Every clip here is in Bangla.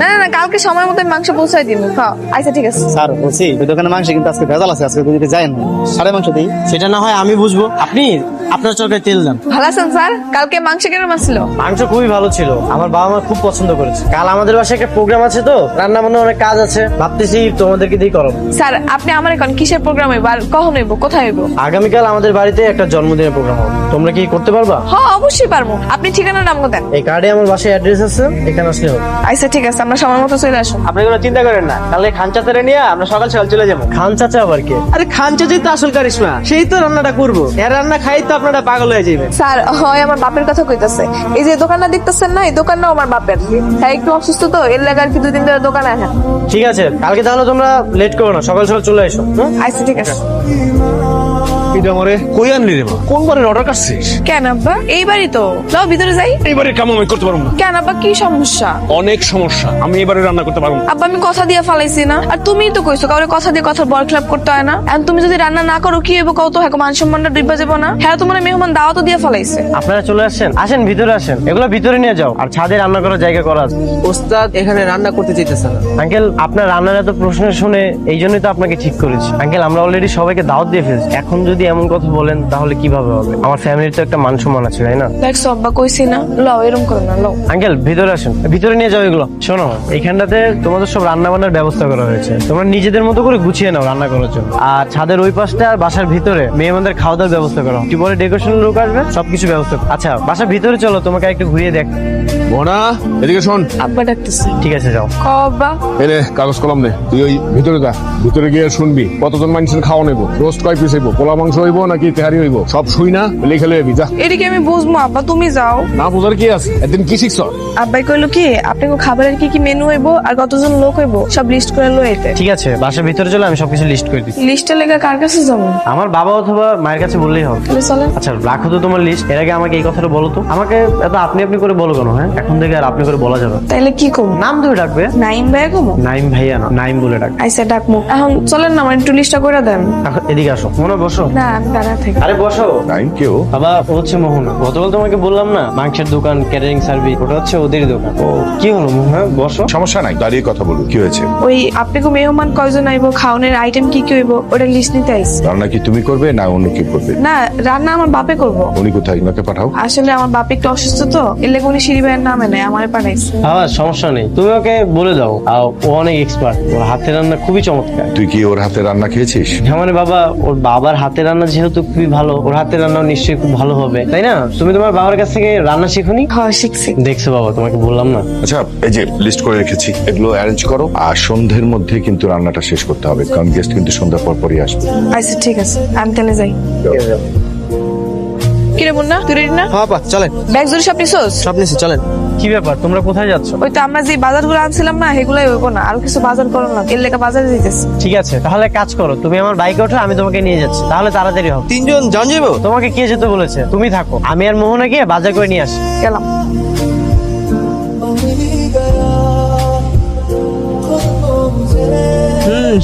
না না না, কালকে সময় মতো আমি মাংস পৌঁছাই দিব। হ্যাঁ আচ্ছা ঠিক আছে। স্যার বলছি ওই দোকানে মাংস কিন্তু আজকে ভেজাল আছে, আজকে যদি যায় না সাড়ে মাংস দিই। সেটা না হয় আমি বুঝবো, আপনি আপনার চরকায় তেল দেন। ভালো আছেন স্যার? কালকে মাংস কেমন ছিল? মাংস খুবই ভালো ছিল, আমার বাবা মা খুব পছন্দ করেছে। কাল আমাদের বাসায় একটা প্রোগ্রাম আছে, তো রান্না বান্না অনেক কাজ আছে, ভাবতেছি তোমাদেরকে দিয়ে করো। স্যার আপনি আমার এখন কিসের প্রোগ্রাম হইব আর কখন হইব, কোথায় হইব? আগামীকাল আমাদের বাড়িতে একটা জন্মদিনের প্রোগ্রাম হবে, তোমরা কি করতে পারবা? হ্যাঁ অবশ্যই পারবো। আপনি ঠিকানার নাম দেন। এই কার্ডে আমার বাসায় অ্যাড্রেস আছে, এখানে আসলে হবে। আচ্ছা ঠিক আছে, আমরা সময় মতো চলে আসুন। আপনি কোনো চিন্তা করেন না, কালকে খান চাচারে নিয়ে আমরা সকাল সকাল চলে যাবো। খান চাচা আবার কে? আরে খান চাচাই তো আসল কারিশমা, সেই তো রান্নাটা করবো। এর রান্না খাই তো আপনারা পাগল হয়ে যাবেন। স্যার হয় আমার বাপের কথা কইতাছে। এই যে দোকানটা দেখতেছেন না, এই দোকানটাও আমার বাপের। হ্যাঁ একটু অসুস্থ তো, এর লাগে আর কি 2 দিন ধরে দোকানে আসেন। ঠিক আছে, কালকে তাহলে তোমরা লেট করো না, সকাল সকাল চলে এসো। আচ্ছা ঠিক আছে। এটা মরে কই আনলি রে মা? কোন বারের অর্ডার কাটছিস? কেন আব্বা? এইবারই তো। যাও ভিতরে যাই। এইবারে কাম আমি করতে পারবো না, কেন আব্বা, কি সমস্যা? অনেক সমস্যা। আমি এবারে রান্না করতে পারবো না। আব্বা আমি কথা দিয়ে ফালাইছি না, আর তুমিই তো কইছো কাউরে কথা দিয়ে কথার বর খেলাপ করতে হয় না। এখন তুমি যদি রান্না না করো কি হইব কও তো? হ্যাঁ মান সম্মানটা ডুইবা যাবো না? হ্যাঁ তোমার মেহমান দাওয়াতও দিয়ে ফালাইছে। আপনারা চলে আসেন, আসেন ভিতরে আসেন, এগুলো ভিতরে নিয়ে যাও। আর ছাদে রান্না করার জায়গা করা আছে। ওস্তাদ এখানে রান্না করতে চাইতেছে না। আঙ্কেল আপনার রান্নার এত প্রশ্ন শুনে এই জন্যই তো আপনাকে ঠিক করেছি। আঙ্কেল আমরা অলরেডি সবাইকে দাওয়াত দিয়ে ফেলছি, এখন যদি এমন কথা বলেন তাহলে কিভাবে হবে? আমার ফ্যামিলির তো একটা মান সম্মান আছে, তাই না? দেখছো আব্বা কইছি না, লও এরকম করো না, লও। আঙ্কেল ভিতরে আসেন, ভিতরে নিয়ে যাও এগুলো। শোনো, এইখানটাতে তোমাদের সব রান্না বান্নার ব্যবস্থা করা হয়েছে, তোমরা নিজেদের মতো করে গুছিয়ে নাও রান্না করার জন্য। আর ছাদের ওই পাশটা আর বাসার ভিতরে মেহমানদের খাওয়া দাওয়ার ব্যবস্থা করো। কি বলে ডেকোরেশনের লোক আসবে, সবকিছু ব্যবস্থা করো। আচ্ছা বাসার ভিতরে চলো, তোমাকে একটু ঘুরিয়ে দেখ। মোনা এদিকে শোন। আব্বা ডাকতেছে। ঠিক আছে যাও। কও আব্বা। এনে কাগজ কলম নে, তুই ওই ভিতরে যা, ভিতরে গিয়ে শুনবি কতজন মানুষের খাওয়া নেবো, রোস্ট কয় পিস হইব, পোলা মাংস হইব নাকি তেহারি হইব, সব শুই না লিখে লইবি যা। এদিকে আমি বুঝবো আব্বা, তুমি যাও। না বুঝার কি আছে, একদিন কি শিখছ? আব্বাই কইলো কি আপনি খাবারের কি কি মেনু হইব আর কতজন লোক হইব সব লিস্ট করে লইতে। ঠিক আছে বাসার ভিতরে চলো, আমি সবকিছু লিস্ট করে দিচ্ছি। লিস্টটা লেগে কার কাছে যাবো? আমার বাবা অথবা মায়ের কাছে বললেই হবে। তাহলে চলেন। আচ্ছা রাখো তো তোমার লিস্ট। এর আগে আমাকে এই কথাটা বলো তো, আমাকে এত আপনি আপনি করে বলো কেন? হ্যাঁ এখন থেকে আর আপনি করে বলা যাবে না। তাইলে কি করবো? নাম ধরে ডাকবে। নাইম ভাইয়া কমো? নাইম ভাইয়া না, নাইম বলে ডাক। আইসা ডাকমু। এখন চলেন না, আমার একটু লিস্টটা করে দেন। এখন এদিকে আসো, মনে বসো। না আমি দাঁড়া থেকে। আরে বসো। টাইম কেউ বাবা ও হচ্ছে মোহনা, গতকাল তোমাকে বললাম না মাংসের দোকান, ক্যাটারিং সার্ভিস, ওটা হচ্ছে ওদেরই দোকান। ও কি হলো মোহনা, বসো। সমস্যা নাই, দাঁড়িয়ে কথা বলুন, কি হয়েছে? ওই আপনি কো মেহমান কয়জন আইব, খাওয়ানোর আইটেম কি কি হইব ওটা লিস্ট নিতে আইছি। রান্না কি তুমি করবে না অন্য কি করবে? না রান্না আমার বাপে করব। উনি কোথায়, ওনাকে পাঠাও। আসলে আমার বাপ একটু অসুস্থ তো, এর লেগে উনি সিঁড়ি ভাইয়ের নামে নেই, আমারে পাঠাইছে। হ্যাঁ সমস্যা নেই, তুমি ওকে বলে দাও। আর ও অনেক এক্সপার্ট, ওর হাতের রান্না খুবই চমৎকার। তুই কি ওর হাতে রান্না খেয়েছিস? হ্যাঁ মানে বাবা, ওর বাবার হাতের রান্না যেহেতু খুবই ভালো, ওর হাতের রান্নাও নিশ্চয়ই খুব ভালো হবে, তাই না? তুমি তোমার বাবার কাছ থেকে রান্না শিখুনি? হ্যাঁ শিখছি। দেখছো বাবা, তোমাকে বললাম না। আচ্ছা এই যে লিস্ট করে রেখেছি, এগুলো অ্যারেঞ্জ করো। আর সন্ধ্যের মধ্যে কিন্তু রান্নাটা শেষ করতে হবে, কারণ গেস্ট কিন্তু সন্ধ্যার পর পরই আসবে। আচ্ছা ঠিক আছে, আমি তাহলে যাই। কিরে মুন্না, তুই রেডি না? হ্যাঁ পা চলেন, ব্যাগ জোর সব নিছোস? সব নিচে চলেন। কি ব্যাপার, তোমরা কোথায় যাচ্ছ? ওই তো আমরা যে বাজারগুলো আনছিলাম না, সেগুলাই হইব না, আর কিছু বাজার করো না, এর লেগে বাজারে দিতেছি। ঠিক আছে তাহলে কাজ করো, তুমি আমার বাইকে ওঠো, আমি তোমাকে নিয়ে যাচ্ছি, তাহলে তাড়াতাড়ি হবে। 3 জন জন যাবো। তোমাকে কে যেতে বলেছে? তুমি থাকো, আমি আর মোহনা গিয়ে বাজার করে নিয়ে আসি। গেলাম।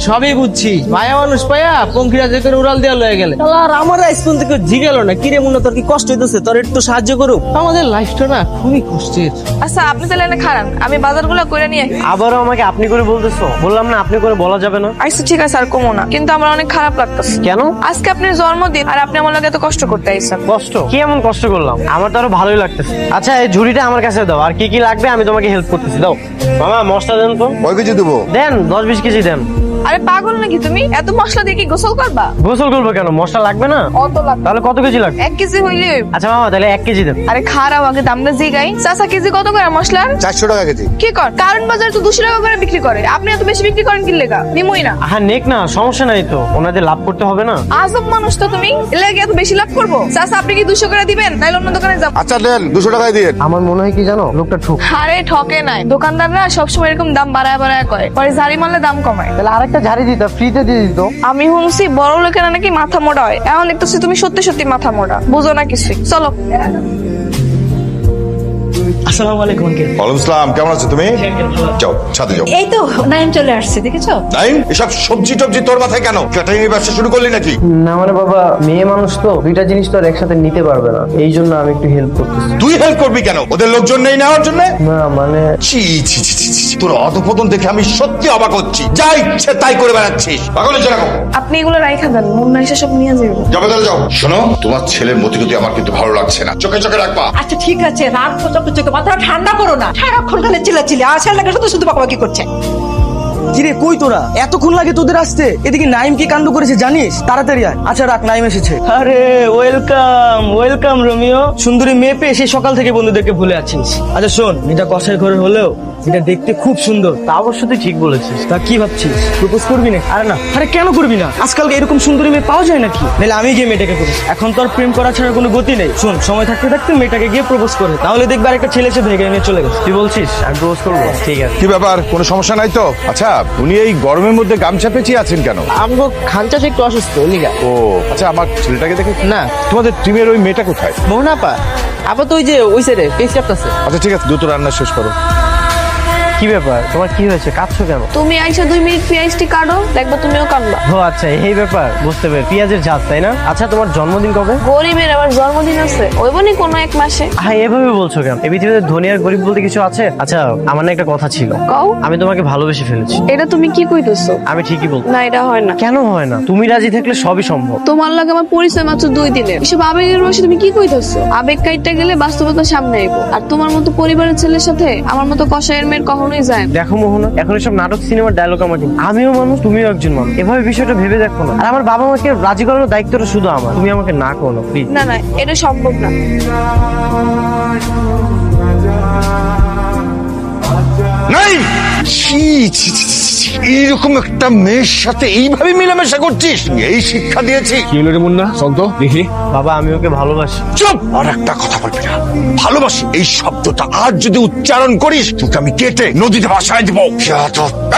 সবই বুঝছি, মায়া মানুষ পায়া পঙ্খিরা যে করে উড়াল দেওয়া লয়ে গেলে। আর আমার স্কুল থেকে জিগেলো না, কিরে মুন্না তোর কি কষ্ট হইতেছে? তোর একটু সাহায্য করুক, আমাদের লাইফটা না খুবই কষ্টের। আচ্ছা আপনি তাহলে এনে খারান, আমি বাজারগুলো করে নিয়ে আসি। আবারও আমাকে আপনি করে বলতেছো? বললাম না আপনি করে বলা যাবে না। আচ্ছা ঠিক আছে আর কমো না, কিন্তু আমার অনেক খারাপ লাগতেছে। কেন? আজকে আপনার জন্মদিন আর আপনি আমার লাগে এত কষ্ট করতে আইছেন। কষ্ট? কি এমন কষ্ট করলাম? আমার তো আরো ভালোই লাগতেছে। আচ্ছা এই ঝুড়িটা আমার কাছে দাও, আর কি কি লাগবে আমি তোমাকে হেল্প করতেছি। দাও মামা, মশলা দেন তো। কয় কেজি দেবো? দেন 10-20 কেজি দেন। আরে পাগল নাকি তুমি? এত মশলা দিয়ে কি গোসল করবা? গোসল করবো কেন, মশলা লাগবে না? অত লাগবে। তাহলে কত কেজি লাগবে? 1 কেজি হইলে হইব। আচ্ছা মামা তাহলে 1 কেজি দেন। আরে খারাপ, আগে দামটা জিগাই। চাচা কেজি কত করে মশলার? 400 টাকা কেজি। কি কর, কারণ বাজার তো 200 টাকা করে বিক্রি করে, আপনি এত বেশি বিক্রি করেন কি লেগা? নিমই না। হ্যাঁ নেক না, সমস্যা নাই তো, ওনাদের লাভ করতে হবে না। আজব মানুষ তো তুমি, এর লাগে এত বেশি লাভ করবো? চাচা আপনি কি 200 করে দিবেন, নাইলে অন্য দোকানে যাব? আচ্ছা দেন 200 টাকায় দিয়ে। আমার মনে হয় কি জানো, লোকটা ঠুক। আরে ঠকে নাই, দোকানদাররা সবসময় এরকম দাম বাড়ায় বাড়ায় কয়, পরে ঝাড়ি মারলে দাম কমায়। তাহলে আরেকটা ঝাড়ি দিত, ফ্রিতে দিয়ে দিত। আমি শুনছি বড় লোকেরা নাকি মাথা মোটা হয়, এখন দেখতেছি তুমি সত্যি সত্যি মাথা মোটা, বুঝো না কিছুই। চলো। আসসালামু আলাইকুম আঙ্কেল। ওয়ালাইকুম আসসালাম, কেমন আছো তুমি? যাও ছাদে যাও। এই তো নাইম চলে আসছে, দেখেছো? নাইম, এসব সবজি টবজি তোর মাথায় কেন? ক্যাটারিং এর ব্যবসা শুরু করলি নাকি? না মানে বাবা, মেয়ে মানুষ তো দুইটা জিনিস তো আর একসাথে নিতে পারবে না, এই জন্য আমি একটু হেল্প করতেছি। তুই হেল্প করবি কেন? ওদের লোকজন নেই নেওয়ার জন্য? না মানে ছি ছি ছি ছি, ছি, তোর অধপতন দেখে আমি সত্যি অবাক হচ্ছি। যা ইচ্ছে তাই করে বেড়াচ্ছিস। পাগলের জন্য আপনি এগুলো রাইখা দেন, মুন্না এসে সব নিয়ে যাবে। যাবে তাহলে যাও। শোনো, তোমার ছেলের মতিগতি আমার কিন্তু ভালো লাগছে না। চোখে চোখে রাখবা। আচ্ছা ঠিক আছে, রাগ চোখে মাথা ঠান্ডা করো না। সারাক্ষণ খালি চিল্লাচিল্লি, আসার লাগে শুধু শুধু বকাবকি করছে। কিরে কই তোরা? এতক্ষণ লাগে তোদের আসতে? এদিকে নাইম কি কাণ্ড করেছে জানিস? তাড়াতাড়ি আয়। আচ্ছা রাখ, নাইম এসেছে। আরে ওয়েলকাম ওয়েলকাম রোমিও। সুন্দরী মেয়ে পেয়ে সেই সকাল থেকে বন্ধুদেরকে ভুলে আছিস। আচ্ছা শোন, এটা কষাই ঘরে হলেও এটা দেখতে খুব সুন্দর। তা অবশ্য তুই ঠিক বলেছিস। তা কি ভাবছিস, প্রপোজ করবি না? আরে না, আরে কেন করবি না? আজকাল এরকম সুন্দরী মেয়ে পাওয়া যায় নাকি? নাহলে আমি গিয়ে মেয়েটাকে করি। এখন তো আর প্রেম করা ছাড়া কোনো গতি নেই। শোন, সময় থাকতে থাকতে মেয়েটাকে গিয়ে প্রপোজ করে, তাহলে দেখবে আরেকটা ছেলে এসে ভেগে নিয়ে চলে গেছে। তুই বলছিস আমি প্রপোজ করবো? ঠিক আছে। কি ব্যাপার, কোনো সমস্যা নাই তো? আচ্ছা, উনি এই গরমের মধ্যে গামছা পেঁচিয়ে আছেন কেন? আমগো খানচা একটু অসুস্থ লিগা। ও আচ্ছা, আমার ছেলেটাকে দেখে না, তোমাদের টিমের ওই মেয়েটা কোথায়? মোহনাপা আবার তো ওই যে ওই সাইডে পেস্ট আছে। আচ্ছা ঠিক আছে, দ্রুত রান্না শেষ করো। কি ব্যাপার, তোমার কি হয়েছে, কাঁদছো কেন? তুমি আইসা 2 মিনিট পেঁয়াজটি কাটো, দেখবা তুমিও কাঁদবা। ও আচ্ছা, এই ব্যাপার, বুঝতে পেরে। পেঁয়াজের ঝাঁজ, তাই না? আচ্ছা তোমার জন্মদিন কবে? গরিবের আবার জন্মদিন আছে, ওইবনি কোনো এক মাসে। হ্যাঁ, এভাবে বলছো কেন? এই পৃথিবীতে ধনী আর গরিব বলতে কিছু আছে? আচ্ছা আমার না একটা কথা ছিল। কও। আমি তোমাকে ভালোবেসে ফেলেছি। এটা তুমি কি কইতেছো? আমি ঠিকই বলছি। না, এটা হয় না। কেন হয় না? তুমি রাজি থাকলে সবই সম্ভব। তোমার লাগে আমার পরিচয় মাত্র 2 দিনের, এসব আবেগের বয়সে তুমি কি কইতেছো? আবেগ কাইটটা গেলে বাস্তবতা সামনে আইবো। আর তোমার মতো পরিবারের ছেলের সাথে আমার মতো কসাইয়ের মেয়ের কখনোই যায় না। দেখো মোহনা, এখন এসব নাটক সিনেমার ডায়লগ আমাকে, আমিও মানুষ, তুমিও একজন মানুষ, এভাবে বিষয়টা ভেবে দেখো না। আর আমার বাবা মাকে রাজি করানোর দায়িত্বটা শুধু আমার, তুমি আমাকে না করো প্লিজ। না না, এটা সম্ভব না। নাইম, ছি ছি ছি ছি, ছি, এইরকম একটা মেয়ের সাথে এইভাবে মেলামেশা করছিস? এই শিক্ষা দিয়েছি? কি হলো রে মুন্না? চল তো দেখি। বাবা আমি ওকে ভালোবাসি। চুপ! আর একটা কথা বলবি না। ভালোবাসি এই শব্দটা আর যদি উচ্চারণ করিস, তোকে আমি কেটে নদীতে ভাসায় দিব।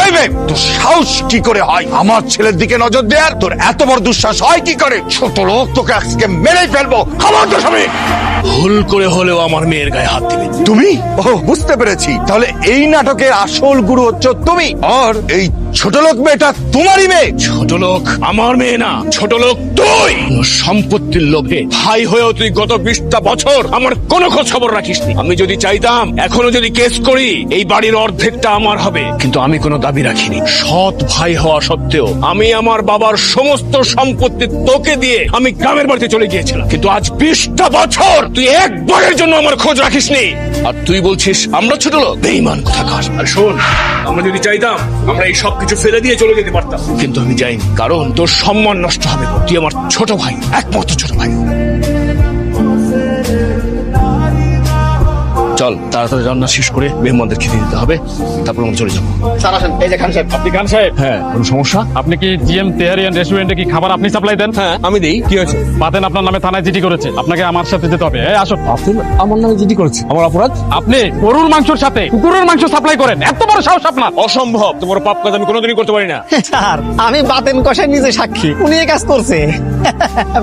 এই মেয়ে, তোর সাহস কি করে হয় আমার ছেলের দিকে নজর দেয়ার? তোর এত বড় দুঃসাহস হয় কি করে? ছোট লোক, তোকে আজকে মেরেই ফেলবো। খবর তো স্বামী, ভুল করে হলেও আমার মেয়ের গায়ে হাত দিবি তুমি? ও বুঝতে পেরেছি, তাহলে এই নাটকের আসল গুরু হচ্ছে তুমি, আর এই ছোট লোক মেয়েটা তোমারই মেয়ে। ছোট লোক আমার মেয়ে না, ছোট লোক তুই। সম্পত্তির লোভে ভাই হয়েও তুই গত 20টা বছর আমার কোনো খোঁজ খবর রাখিসনি। আমি যদি চাইতাম, এখনো যদি কেস করি, এই বাড়ির অর্ধেকটা আমার হবে, কিন্তু আমি কোনো দাবি রাখিনি। সৎ ভাই হওয়া সত্ত্বেও আমি আমার বাবার সমস্ত সম্পত্তি তোকে দিয়ে আমি গ্রামের বাড়িতে চলে গিয়েছিলাম, কিন্তু আজ 20টা বছর তুই একবারের জন্য আমার খোঁজ রাখিসনি। আর তুই বলছিস আমরা ছোট লোক? বেঈমান কোথাকার। আর শোন, আমরা যদি চাইতাম আমরা এই সব কিছু ফেলে দিয়ে চলে যেতে পারতাম, কিন্তু আমি যাইনি, কারণ তোর সম্মান নষ্ট হবে। তুই আমার ছোট ভাই, একমাত্র ছোট ভাই। চল তাড়াতাড়ি রান্না শেষ করে মেহমানদের খেতে দিতে হবে, তারপর আমরা চলে যাবো। স্যার আসেন, এই যে খান সাহেব। আপনি খান সাহেব? হ্যাঁ, কোনো সমস্যা? আপনি কি জিএম তেহারিয়ান রেস্টুরেন্টে কি খাবার আপনি সাপ্লাই দেন? হ্যাঁ আমি দেই, কি হয়েছে? পাতেন আপনার নামে থানায় জিডি করেছে, আপনাকে আমার সাথে যেতে হবে। এই আসুন। আপনি আমার নামে জিডি করেছে? আমার অপরাধ? আপনি গরুর মাংসের সাথে কুকুরের মাংস সাপ্লাই করেন, এত বড় সাহস আপনার? অসম্ভব, তোমার পাপ কাজ আমি কোনোদিনই করতে পারি না। স্যার, আমি বাতেন কষাই নিজে সাক্ষী, উনি এই কাজ করছে।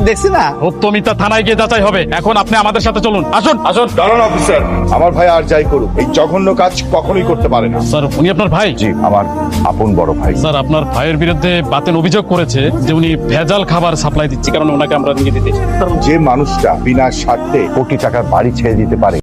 দেখছি না? সত্য মিথ্যা থানায় গিয়ে যাচাই হবে। এখন আপনি আমাদের সাথে চলুন, আসুন আসুন। দাঁড়ান অফিসার, আমার ভাই আর যাই করুক, এই জঘন্য কাজ কখনোই করতে পারে না। স্যার উনি আপনার ভাই? জি, আমার আপন বড় ভাই। স্যার আপনার ভাইয়ের বিরুদ্ধে বাতেন অভিযোগ করেছে যে উনি ভেজাল খাবার সাপ্লাই দিচ্ছে, কারণ ওনাকে আমরা নিয়ে দিতে। যে মানুষটা বিনা স্বার্থে কোটি টাকার বাড়ি ছেড়ে দিতে পারে,